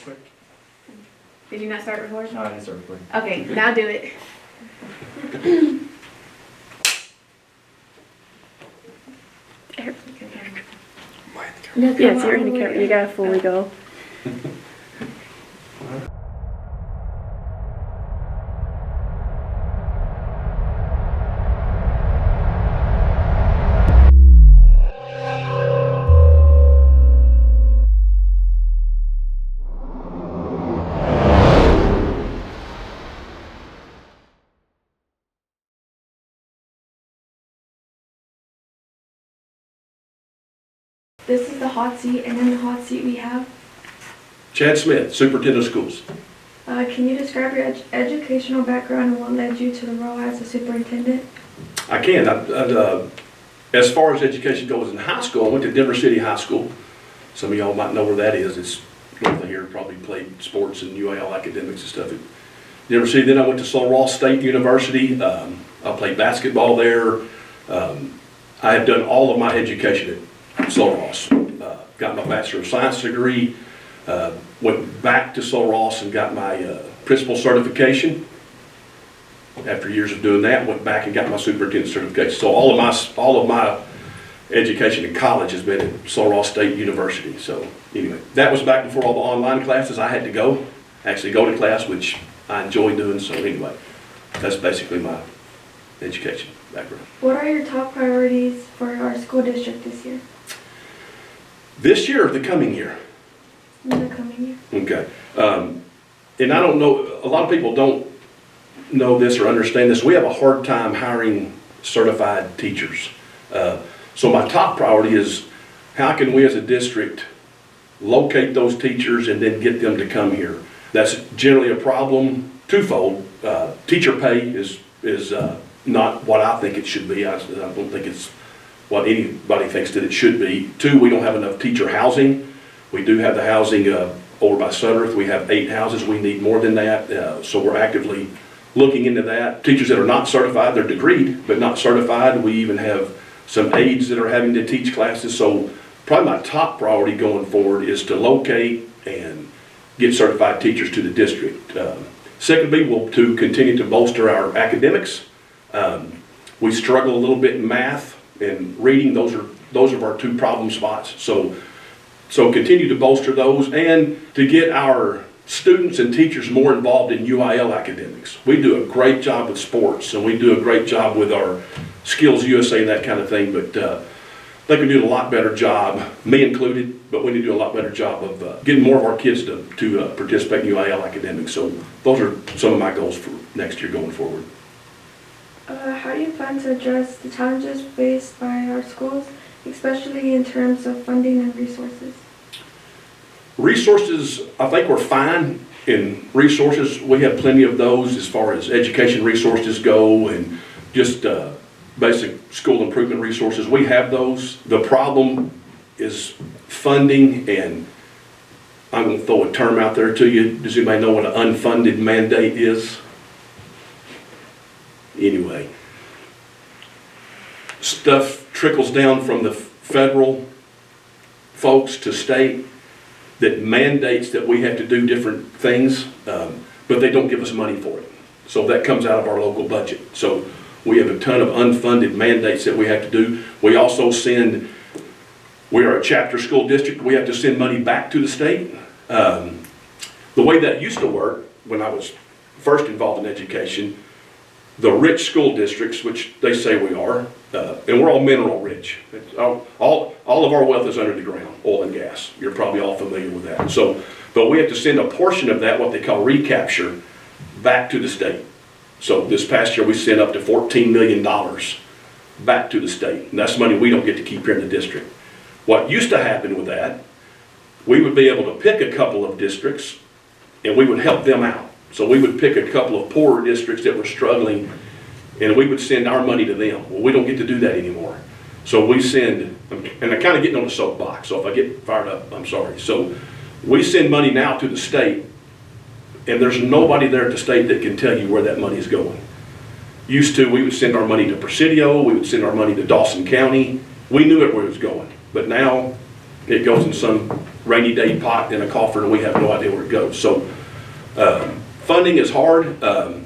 quick. Did you not start recording? No, I didn't start recording. Okay, now do it. Yes, you're in the camera. You gotta fully go. This is the hot seat, and in the hot seat we have. Chad Smith, Superintendent of Schools. Can you describe your educational background and what led you to the role as a superintendent? I can. As far as education goes in high school, I went to Denver City High School. Some of y'all might know where that is. It's north of here. Probably played sports and UAL academics and stuff at Denver City. Then I went to Sul Ross State University. I played basketball there. I have done all of my education at Sul Ross. Got my Bachelor of Science degree. Went back to Sul Ross and got my principal certification. After years of doing that, went back and got my superintendent certification. So all of my education in college has been at Sul Ross State University. So anyway, that was back before all the online classes. I had to actually go to class, which I enjoy doing. So anyway, that's basically my education background. What are your top priorities for our school district this year? This year or the coming year? In the coming year. Okay. And I don't know, a lot of people don't know this or understand this. We have a hard time hiring certified teachers. So my top priority is how can we as a district locate those teachers and then get them to come here? That's generally a problem twofold. Teacher pay is not what I think it should be. I don't think it's what anybody thinks that it should be. Two, we don't have enough teacher housing. We do have the housing over by Sutterth. We have 8 houses. We need more than that. So we're actively looking into that. Teachers that are not certified, they're degreed, but not certified. We even have some aides that are having to teach classes. So probably my top priority going forward is to locate and get certified teachers to the district. Secondly, to continue to bolster our academics. We struggle a little bit in math and reading. Those are our 2 problem spots. So continue to bolster those and to get our students and teachers more involved in UIL academics. We do a great job with sports and we do a great job with our Skills USA and that kind of thing, but they can do a lot better job, me included, but we need to do a lot better job of getting more of our kids to participate in UIL academics. So those are some of my goals for next year going forward. How do you plan to address the challenges faced by our schools, especially in terms of funding and resources? Resources, I think we're fine in resources. We have plenty of those as far as education resources go and just basic school improvement resources. We have those. The problem is funding, and I'm going to throw a term out there to you. Does anybody know what an unfunded mandate is? Anyway, stuff trickles down from the federal folks to state that mandates that we have to do different things, but they don't give us money for it. So that comes out of our local budget. So we have a ton of unfunded mandates that we have to do. We also we are a chapter school district. We have to send money back to the state. The way that used to work when I was first involved in education, the rich school districts, which they say we are, and we're all mineral rich. All of our wealth is under the ground, oil and gas. You're probably all familiar with that. So, but we have to send a portion of that, what they call recapture, back to the state. So this past year we sent up to $14 million back to the state. And that's money we don't get to keep here in the district. What used to happen with that, we would be able to pick a couple of districts and we would help them out. So we would pick a couple of poorer districts that were struggling and we would send our money to them. Well, we don't get to do that anymore. So we send, and I'm kind of getting on the soapbox, so if I get fired up, I'm sorry. So we send money now to the state, and there's nobody there at the state that can tell you where that money is going. Used to, we would send our money to Presidio, we would send our money to Dawson County. We knew it where it was going, but now it goes in some rainy day pot in a coffer and we have no idea where it goes. So funding is hard. There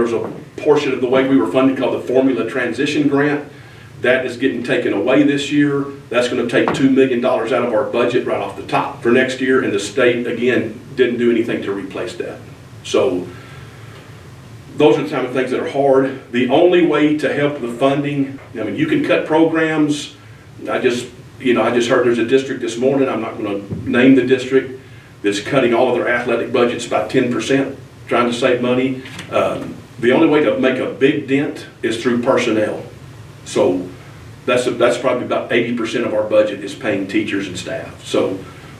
was a portion of the way we were funded called the Formula Transition Grant. That is getting taken away this year. That's going to take $2 million out of our budget right off the top for next year, and the state, again, didn't do anything to replace that. So those are the type of things that are hard. The only way to help the funding, I mean, you can cut programs. I just heard there's a district this morning, I'm not going to name the district, that's cutting all of their athletic budgets by 10%, trying to save money. The only way to make a big dent is through personnel. So that's probably about 80% of our budget is paying teachers and staff. So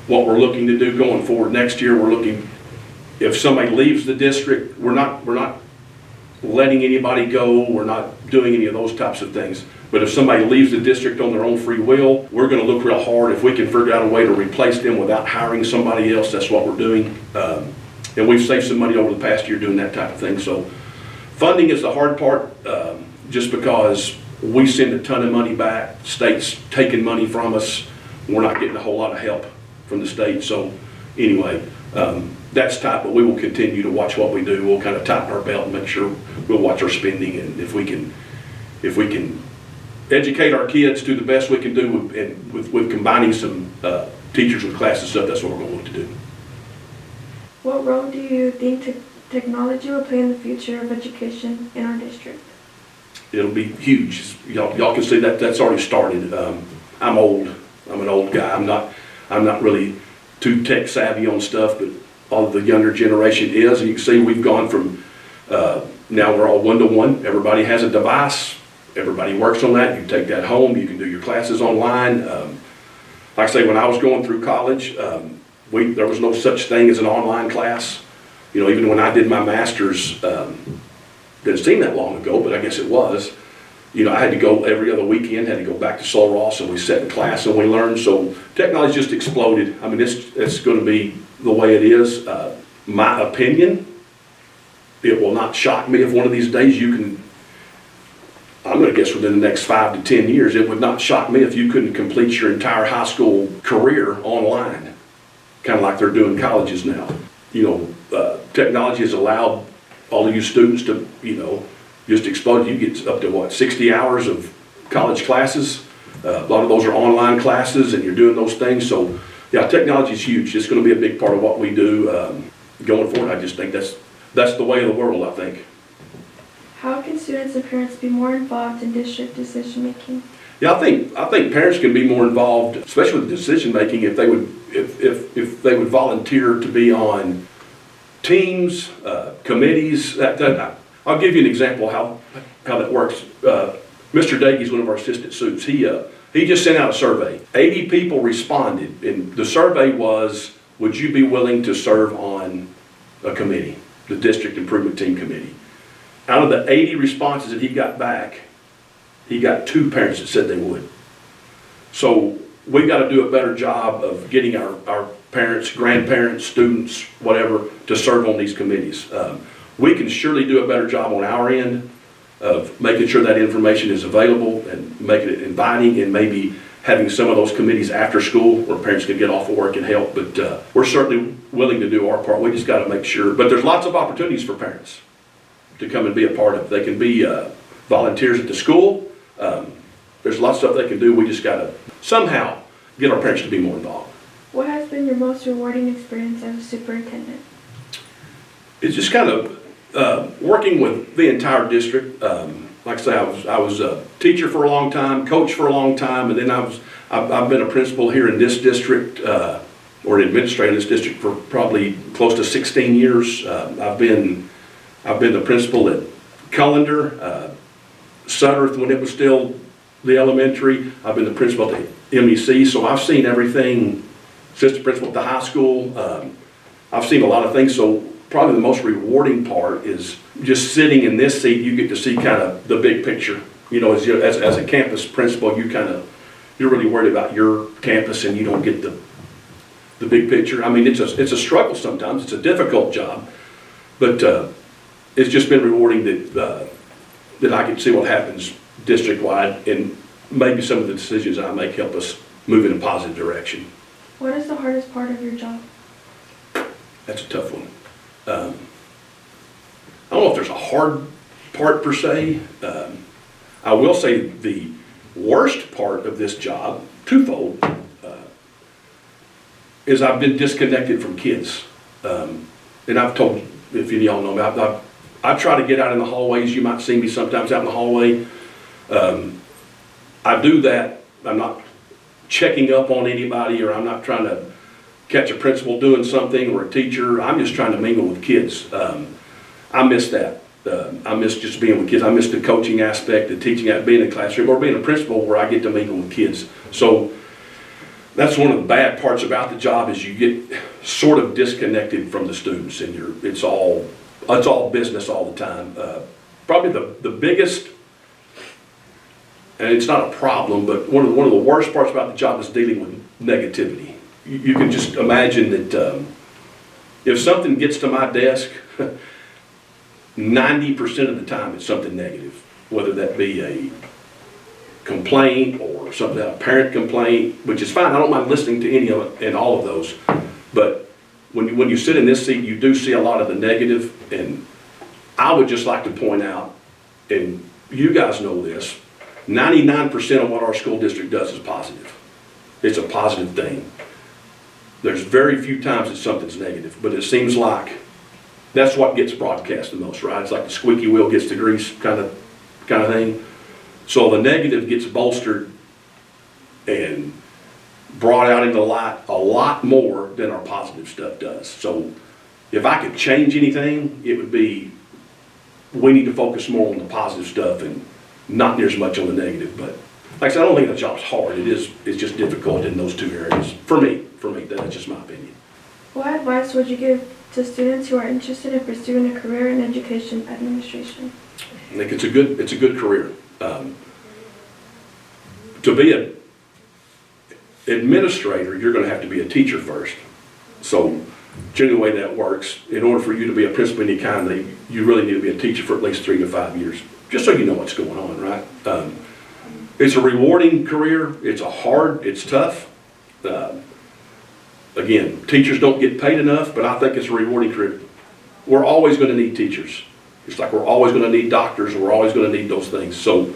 what we're looking to do going forward next year, we're looking, if somebody leaves the district, we're not letting anybody go, we're not doing any of those types of things. But if somebody leaves the district on their own free will, we're going to look real hard. If we can figure out a way to replace them without hiring somebody else, that's what we're doing. And we've saved some money over the past year doing that type of thing. So funding is the hard part, just because we send a ton of money back. State's taking money from us. We're not getting a whole lot of help from the state. So anyway, that's tight, but we will continue to watch what we do. We'll kind of tighten our belt and make sure we'll watch our spending. And if we can educate our kids to the best we can do with combining some teachers with classes stuff, that's what we're going to look to do. What role do you think technology will play in the future of education in our district? It'll be huge. Y'all can see that that's already started. I'm old. I'm an old guy. I'm not really too tech savvy on stuff, but all of the younger generation is. And you can see we've gone from now we're all one-to-one. Everybody has a device. Everybody works on that. You can take that home. You can do your classes online. Like I say, when I was going through college, there was no such thing as an online class. You know, even when I did my master's, didn't seem that long ago, but I guess it was. You know, I had to go every other weekend, had to go back to Sul Ross, and we sat in class and we learned. So technology just exploded. I mean, it's going to be the way it is. My opinion, it will not shock me if one of these days I'm going to guess within the next 5 to 10 years, it would not shock me if you couldn't complete your entire high school career online, kind of like they're doing colleges now. You know, technology has allowed all of you students to, just explode. You get up to 60 hours of college classes. A lot of those are online classes, and you're doing those things. So, yeah, technology is huge. It's going to be a big part of what we do going forward. I just think that's the way of the world, I think. How can students and parents be more involved in district decision making? Yeah, I think parents can be more involved, especially with decision making, if they would volunteer to be on teams, committees. I'll give you an example how that works. Mr. Dagey's one of our assistant suits. He just sent out a survey. 80 people responded, and the survey was, would you be willing to serve on a committee, the district improvement team committee? Out of the 80 responses that he got back, he got 2 parents that said they would. So we've got to do a better job of getting our parents, grandparents, students, whatever, to serve on these committees. We can surely do a better job on our end of making sure that information is available and making it inviting, and maybe having some of those committees after school where parents can get off of work and help. But we're certainly willing to do our part. We just got to make sure. But there's lots of opportunities for parents to come and be a part of. They can be volunteers at the school. There's lots of stuff they can do. We just got to somehow get our parents to be more involved. What has been your most rewarding experience as a superintendent? It's just kind of working with the entire district. Like I say, I was a teacher for a long time, coach for a long time, and then I've been a principal here in this district, or an administrator in this district for probably close to 16 years. I've been the principal at Cullender, Sutterth when it was still the elementary. I've been the principal at the MEC, so I've seen everything. Assistant principal at the high school. I've seen a lot of things, so probably the most rewarding part is just sitting in this seat. You get to see kind of the big picture. You know, as a campus principal, you're really worried about your campus, and you don't get the big picture. I mean, it's a struggle sometimes. It's a difficult job, but it's just been rewarding that I can see what happens district wide, and maybe some of the decisions I make help us move in a positive direction. What is the hardest part of your job? That's a tough one. I don't know if there's a hard part per se. I will say the worst part of this job, twofold, is I've been disconnected from kids. And I've told, if any of y'all know me, I try to get out in the hallways. You might see me sometimes out in the hallway. I do that. I'm not checking up on anybody, or I'm not trying to catch a principal doing something or a teacher. I'm just trying to mingle with kids. I miss that. I miss just being with kids. I miss the coaching aspect, the teaching, being in a classroom, or being a principal where I get to mingle with kids. So that's one of the bad parts about the job, is you get sort of disconnected from the students, and it's all business all the time. Probably the biggest, and it's not a problem, but one of the worst parts about the job is dealing with negativity. You can just imagine that if something gets to my desk, 90% of the time it's something negative, whether that be a complaint or something, a parent complaint, which is fine. I don't mind listening to any of it and all of those. But when you sit in this seat, you do see a lot of the negative. And I would just like to point out, and you guys know this, 99% of what our school district does is positive. It's a positive thing. There's very few times that something's negative, but it seems like that's what gets broadcast the most, right? It's like the squeaky wheel gets the grease kind of thing. So the negative gets bolstered and brought out into light a lot more than our positive stuff does. So if I could change anything, it would be, we need to focus more on the positive stuff and not near as much on the negative. But like I said, I don't think the job's hard. It's just difficult in those two areas. For me, that's just my opinion. What advice would you give to students who are interested in pursuing a career in education administration? I think it's a good career. To be an administrator, you're going to have to be a teacher first. So generally the way that works, in order for you to be a principal in any kind, you really need to be a teacher for at least 3 to 5 years, just so you know what's going on, right? It's a rewarding career. It's tough. Again, teachers don't get paid enough, but I think it's a rewarding career. We're always going to need teachers. It's like we're always going to need doctors, we're always going to need those things. So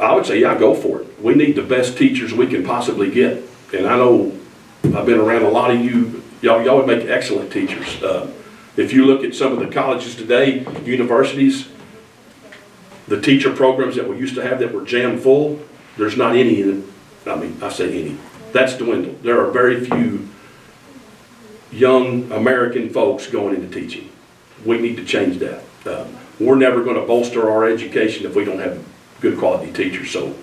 I would say, yeah, go for it. We need the best teachers we can possibly get. And I know I've been around a lot of y'all would make excellent teachers. If you look at some of the colleges today, universities, the teacher programs that we used to have that were jam full, there's not any in it. I mean, I say any. That's dwindled. There are very few young American folks going into teaching. We need to change that. We're never going to bolster our education if we don't have good quality teachers. So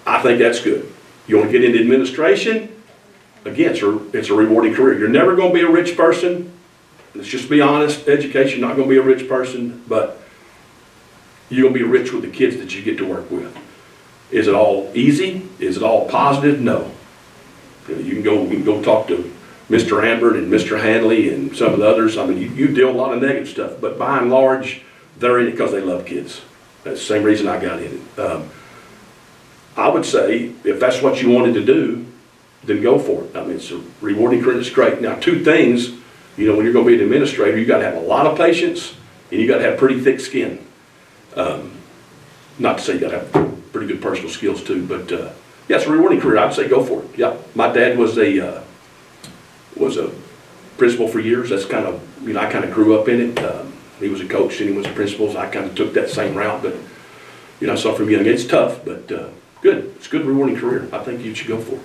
I think that's good. You want to get into administration? Again, it's a rewarding career. You're never going to be a rich person. Let's just be honest. Education, not going to be a rich person, but you're going to be rich with the kids that you get to work with. Is it all easy? Is it all positive? No. You can go talk to Mr. Ambert and Mr. Hanley and some of the others. I mean, you deal with a lot of negative stuff, but by and large, they're in it because they love kids. That's the same reason I got in it. I would say, if that's what you wanted to do, then go for it. I mean, it's a rewarding career. It's great. Now, 2 things, when you're going to be an administrator, you got to have a lot of patience and you got to have pretty thick skin. Not to say you got to have pretty good personal skills too, but yeah, it's a rewarding career. I'd say go for it. Yeah, my dad was a principal for years. That's kind of, I kind of grew up in it. He was a coach and he was a principal, so I kind of took that same route. But I saw from young, it's tough, but good. It's a good, rewarding career. I think you should go for it.